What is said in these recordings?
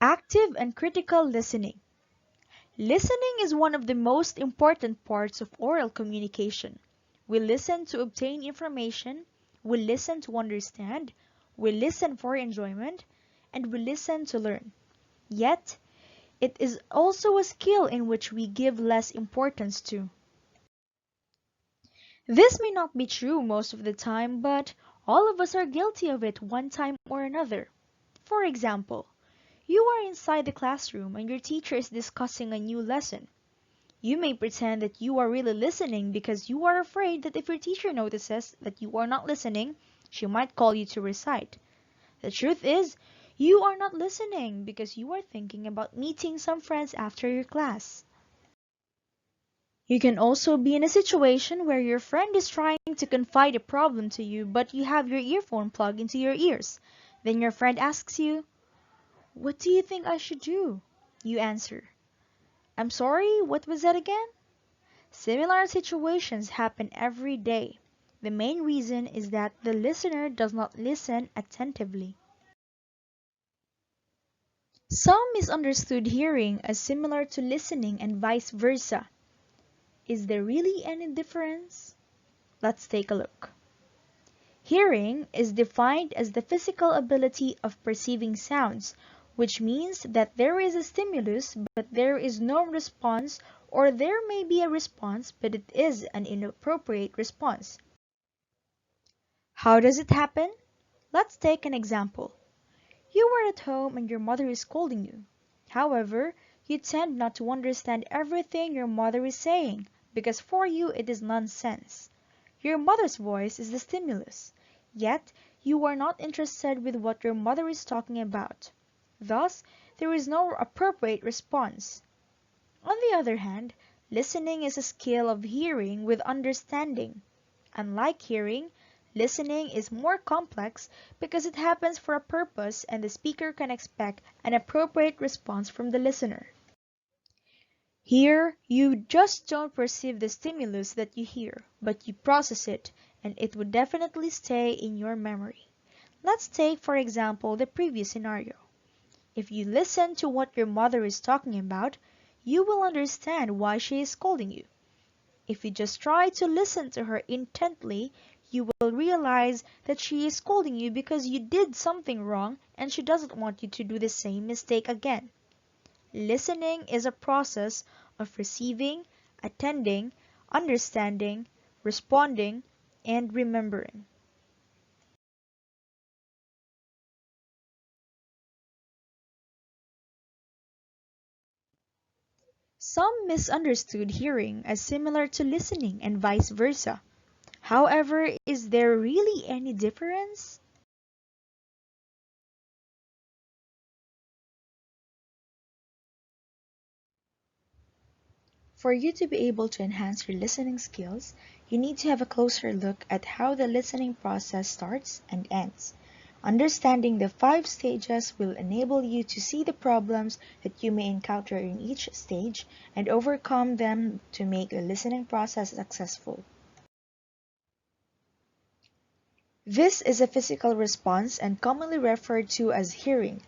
Active and critical listening. Listening is one of the most important parts of oral communication. We listen to obtain information, we listen to understand, we listen for enjoyment, and we listen to learn. Yet, it is also a skill in which we give less importance to. This may not be true most of the time, but all of us are guilty of it one time or another. For example, you are inside the classroom and your teacher is discussing a new lesson. You may pretend that you are really listening because you are afraid that if your teacher notices that you are not listening, she might call you to recite. The truth is, you are not listening because you are thinking about meeting some friends after your class. You can also be in a situation where your friend is trying to confide a problem to you, but you have your earphone plugged into your ears. Then your friend asks you, "What do you think I should do?" You answer, "I'm sorry, what was that again?" Similar situations happen every day. The main reason is that the listener does not listen attentively. Some misunderstood hearing as similar to listening and vice versa. Is there really any difference? Let's take a look. Hearing is defined as the physical ability of perceiving sounds, which means that there is a stimulus but there is no response, or there may be a response but it is an inappropriate response. How does it happen? Let's take an example. You are at home and your mother is scolding you. However, you tend not to understand everything your mother is saying because for you it is nonsense. Your mother's voice is the stimulus, yet you are not interested with what your mother is talking about. Thus, there is no appropriate response. On the other hand, listening is a skill of hearing with understanding. Unlike hearing, listening is more complex because it happens for a purpose and the speaker can expect an appropriate response from the listener. Here, you just don't perceive the stimulus that you hear, but you process it, and it would definitely stay in your memory. Let's take, for example, the previous scenario. If you listen to what your mother is talking about, you will understand why she is scolding you. If you just try to listen to her intently, you will realize that she is scolding you because you did something wrong and she doesn't want you to do the same mistake again. Listening is a process of receiving, attending, understanding, responding, and remembering. Some misunderstood hearing as similar to listening and vice versa. However, is there really any difference? For you to be able to enhance your listening skills, you need to have a closer look at how the listening process starts and ends. Understanding the 5 stages will enable you to see the problems that you may encounter in each stage and overcome them to make the listening process successful. This is a physical response and commonly referred to as hearing.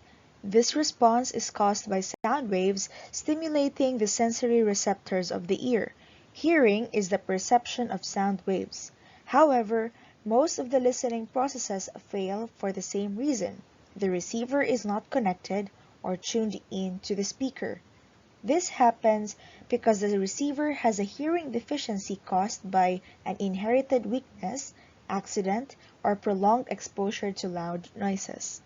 This response is caused by sound waves stimulating the sensory receptors of the ear. Hearing is the perception of sound waves. However, most of the listening processes fail for the same reason. The receiver is not connected or tuned in to the speaker. This happens because the receiver has a hearing deficiency caused by an inherited weakness, accident, or prolonged exposure to loud noises.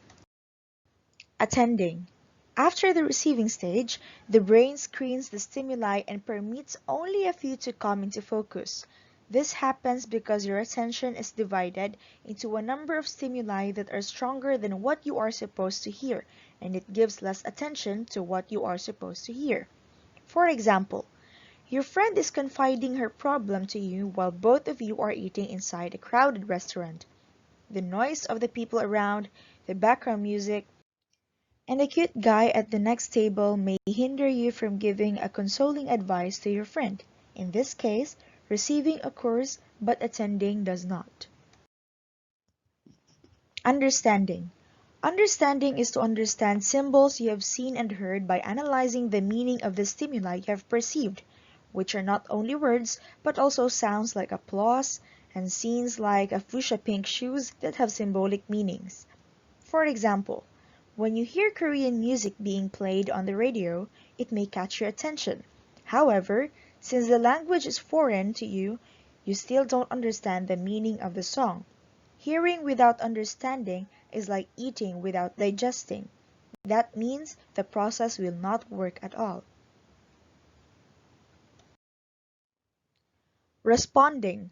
Attending. After the receiving stage, the brain screens the stimuli and permits only a few to come into focus. This happens because your attention is divided into a number of stimuli that are stronger than what you are supposed to hear, and it gives less attention to what you are supposed to hear. For example, your friend is confiding her problem to you while both of you are eating inside a crowded restaurant. The noise of the people around, the background music, and the cute guy at the next table may hinder you from giving a consoling advice to your friend. In this case, receiving occurs but attending does not. Understanding. Understanding is to understand symbols you have seen and heard by analyzing the meaning of the stimuli you have perceived, which are not only words but also sounds like applause and scenes like a fuchsia pink shoes that have symbolic meanings. For example, when you hear Korean music being played on the radio, it may catch your attention. However, since the language is foreign to you, you still don't understand the meaning of the song. Hearing without understanding is like eating without digesting. That means the process will not work at all. Responding.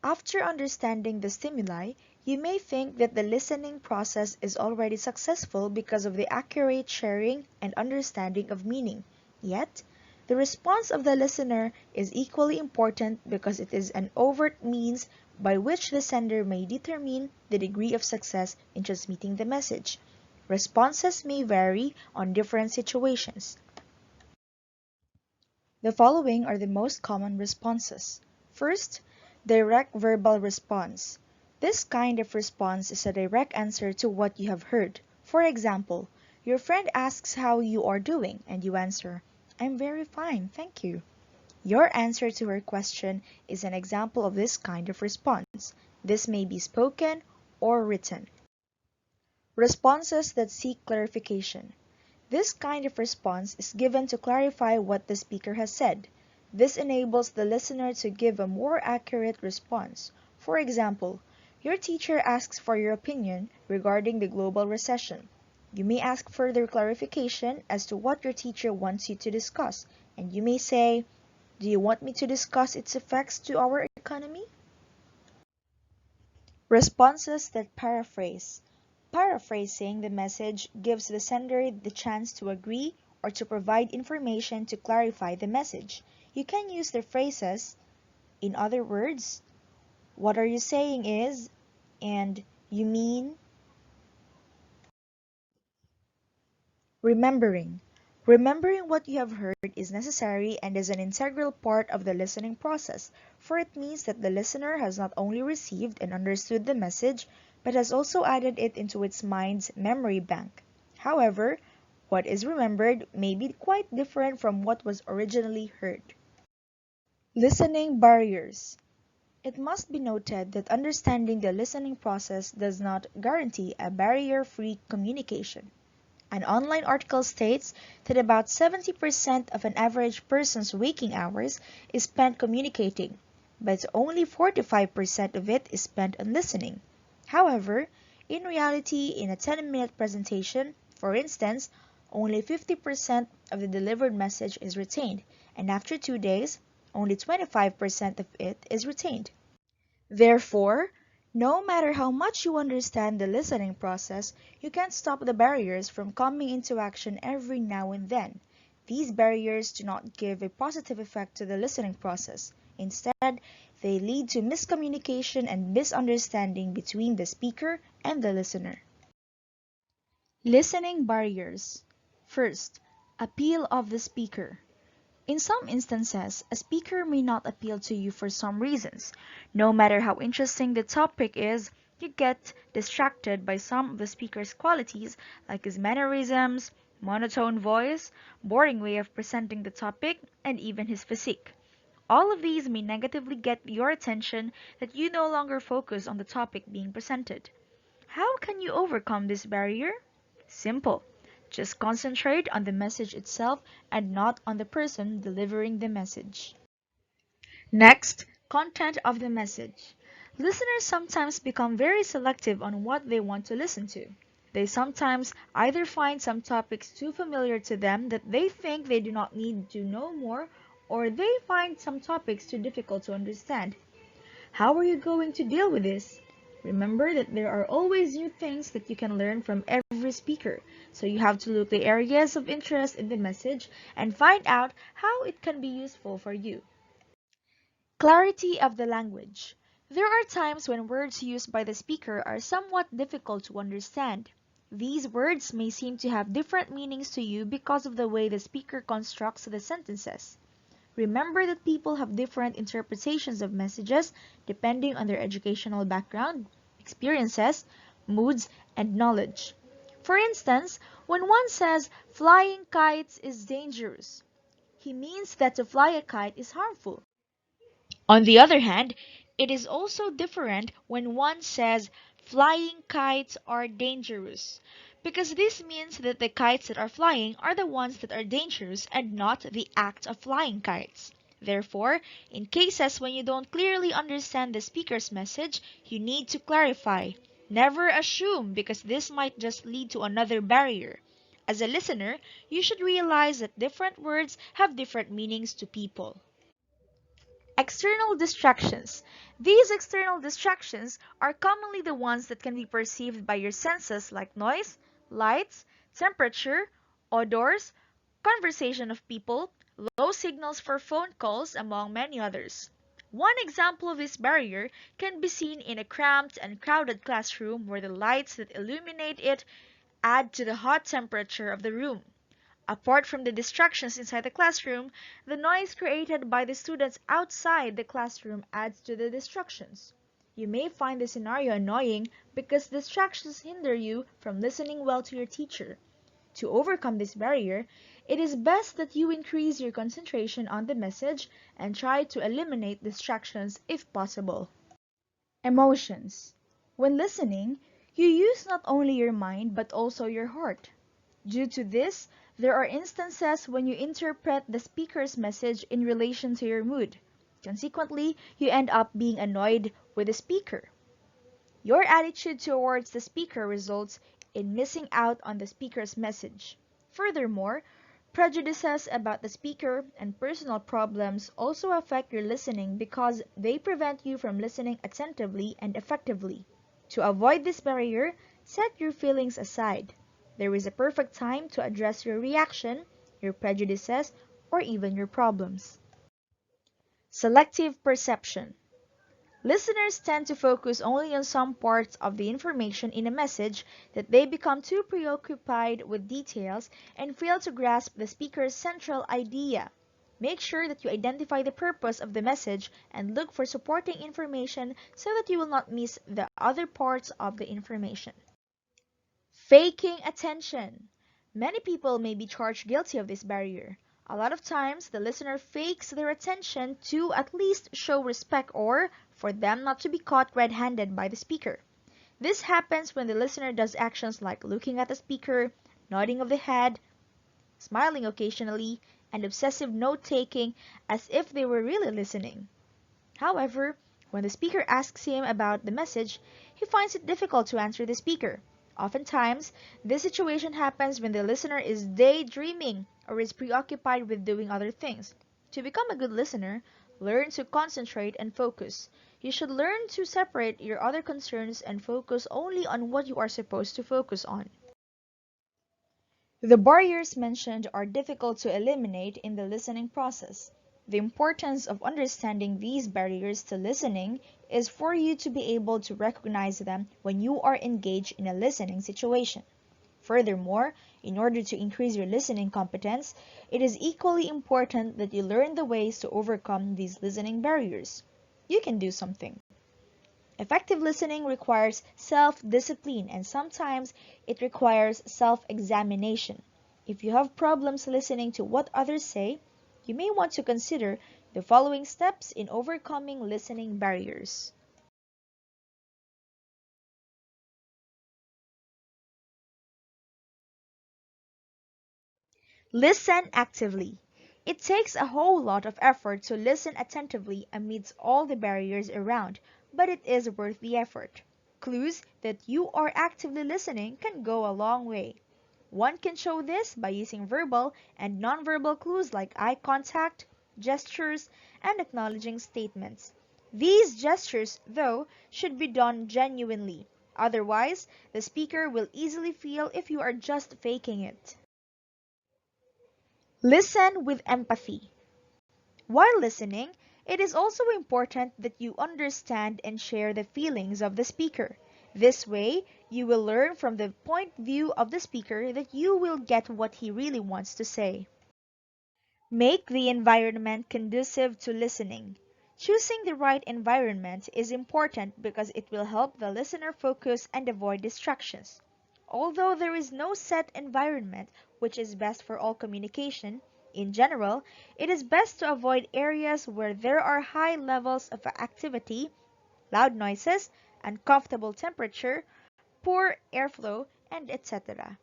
After understanding the stimuli, you may think that the listening process is already successful because of the accurate sharing and understanding of meaning. Yet, the response of the listener is equally important because it is an overt means by which the sender may determine the degree of success in transmitting the message. Responses may vary on different situations. The following are the most common responses. First, direct verbal response. This kind of response is a direct answer to what you have heard. For example, your friend asks how you are doing, and you answer, "I'm very fine, thank you." Your answer to her question is an example of this kind of response. This may be spoken or written. Responses that seek clarification. This kind of response is given to clarify what the speaker has said. This enables the listener to give a more accurate response. For example, your teacher asks for your opinion regarding the global recession. You may ask further clarification as to what your teacher wants you to discuss, and you may say, "Do you want me to discuss its effects to our economy?" Responses that paraphrase. Paraphrasing the message gives the sender the chance to agree or to provide information to clarify the message. You can use the phrases, "in other words," "what are you saying is," and "you mean." Remembering. Remembering what you have heard is necessary and is an integral part of the listening process, for it means that the listener has not only received and understood the message, but has also added it into its mind's memory bank. However, what is remembered may be quite different from what was originally heard. Listening barriers. It must be noted that understanding the listening process does not guarantee a barrier-free communication. An online article states that about 70% of an average person's waking hours is spent communicating, but only 45% of it is spent on listening. However, in reality, in a 10-minute presentation, for instance, only 50% of the delivered message is retained, and after 2 days, only 25% of it is retained. Therefore, no matter how much you understand the listening process, you can't stop the barriers from coming into action every now and then. These barriers do not give a positive effect to the listening process. Instead, they lead to miscommunication and misunderstanding between the speaker and the listener. Listening barriers. First, appeal of the speaker. In some instances, a speaker may not appeal to you for some reasons. No matter how interesting the topic is, you get distracted by some of the speaker's qualities, like his mannerisms, monotone voice, boring way of presenting the topic, and even his physique. All of these may negatively get your attention that you no longer focus on the topic being presented. How can you overcome this barrier? Simple. Just concentrate on the message itself and not on the person delivering the message. Next, content of the message. Listeners sometimes become very selective on what they want to listen to. They sometimes either find some topics too familiar to them that they think they do not need to know more, or they find some topics too difficult to understand. How are you going to deal with this? Remember that there are always new things that you can learn from every speaker, so you have to look the areas of interest in the message and find out how it can be useful for you. Clarity of the language. There are times when words used by the speaker are somewhat difficult to understand. These words may seem to have different meanings to you because of the way the speaker constructs the sentences. Remember that people have different interpretations of messages depending on their educational background, experiences, moods, and knowledge. For instance, when one says flying kites is dangerous, he means that to fly a kite is harmful. On the other hand, it is also different when one says flying kites are dangerous, because this means that the kites that are flying are the ones that are dangerous and not the act of flying kites. Therefore, in cases when you don't clearly understand the speaker's message, you need to clarify. Never assume, because this might just lead to another barrier. As a listener, you should realize that different words have different meanings to people. External distractions. These external distractions are commonly the ones that can be perceived by your senses like noise, lights, temperature, odors, conversation of people, low signals for phone calls, among many others. One example of this barrier can be seen in a cramped and crowded classroom where the lights that illuminate it add to the hot temperature of the room. Apart from the distractions inside the classroom, the noise created by the students outside the classroom adds to the distractions. You may find the scenario annoying because distractions hinder you from listening well to your teacher. To overcome this barrier, it is best that you increase your concentration on the message and try to eliminate distractions if possible. Emotions. When listening, you use not only your mind but also your heart. Due to this, there are instances when you interpret the speaker's message in relation to your mood. Consequently, you end up being annoyed with the speaker. Your attitude towards the speaker results in missing out on the speaker's message. Furthermore, prejudices about the speaker and personal problems also affect your listening because they prevent you from listening attentively and effectively. To avoid this barrier, set your feelings aside. There is a perfect time to address your reaction, your prejudices, or even your problems. Selective perception. Listeners tend to focus only on some parts of the information in a message that they become too preoccupied with details and fail to grasp the speaker's central idea. Make sure that you identify the purpose of the message and look for supporting information so that you will not miss the other parts of the information. Faking attention. Many people may be charged guilty of this barrier. A lot of times, the listener fakes their attention to at least show respect or for them not to be caught red-handed by the speaker. This happens when the listener does actions like looking at the speaker, nodding of the head, smiling occasionally, and obsessive note-taking as if they were really listening. However, when the speaker asks him about the message, he finds it difficult to answer the speaker. Oftentimes, this situation happens when the listener is daydreaming or is preoccupied with doing other things. To become a good listener, learn to concentrate and focus. You should learn to separate your other concerns and focus only on what you are supposed to focus on. The barriers mentioned are difficult to eliminate in the listening process. The importance of understanding these barriers to listening is for you to be able to recognize them when you are engaged in a listening situation. Furthermore, in order to increase your listening competence, it is equally important that you learn the ways to overcome these listening barriers. You can do something. Effective listening requires self-discipline and sometimes it requires self-examination. If you have problems listening to what others say, you may want to consider the following steps in overcoming listening barriers. Listen actively. It takes a whole lot of effort to listen attentively amidst all the barriers around, but it is worth the effort. Clues that you are actively listening can go a long way. One can show this by using verbal and nonverbal clues like eye contact, gestures, and acknowledging statements. These gestures, though, should be done genuinely. Otherwise, the speaker will easily feel if you are just faking it. Listen with empathy. While listening, it is also important that you understand and share the feelings of the speaker. This way, you will learn from the point of view of the speaker that you will get what he really wants to say. Make the environment conducive to listening. Choosing the right environment is important because it will help the listener focus and avoid distractions. Although there is no set environment which is best for all communication, in general, it is best to avoid areas where there are high levels of activity, loud noises, uncomfortable temperature, poor airflow, and etc.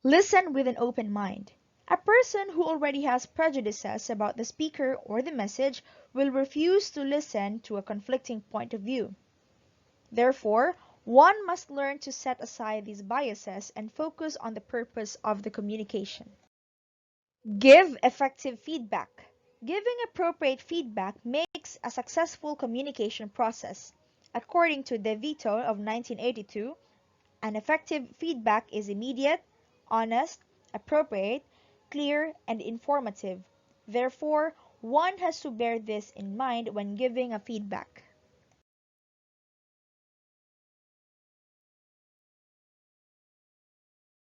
Listen with an open mind. A person who already has prejudices about the speaker or the message will refuse to listen to a conflicting point of view. Therefore, one must learn to set aside these biases and focus on the purpose of the communication. Give effective feedback. Giving appropriate feedback makes a successful communication process. According to De Vito of 1982, an effective feedback is immediate, honest, appropriate, clear, and informative. Therefore, one has to bear this in mind when giving a feedback.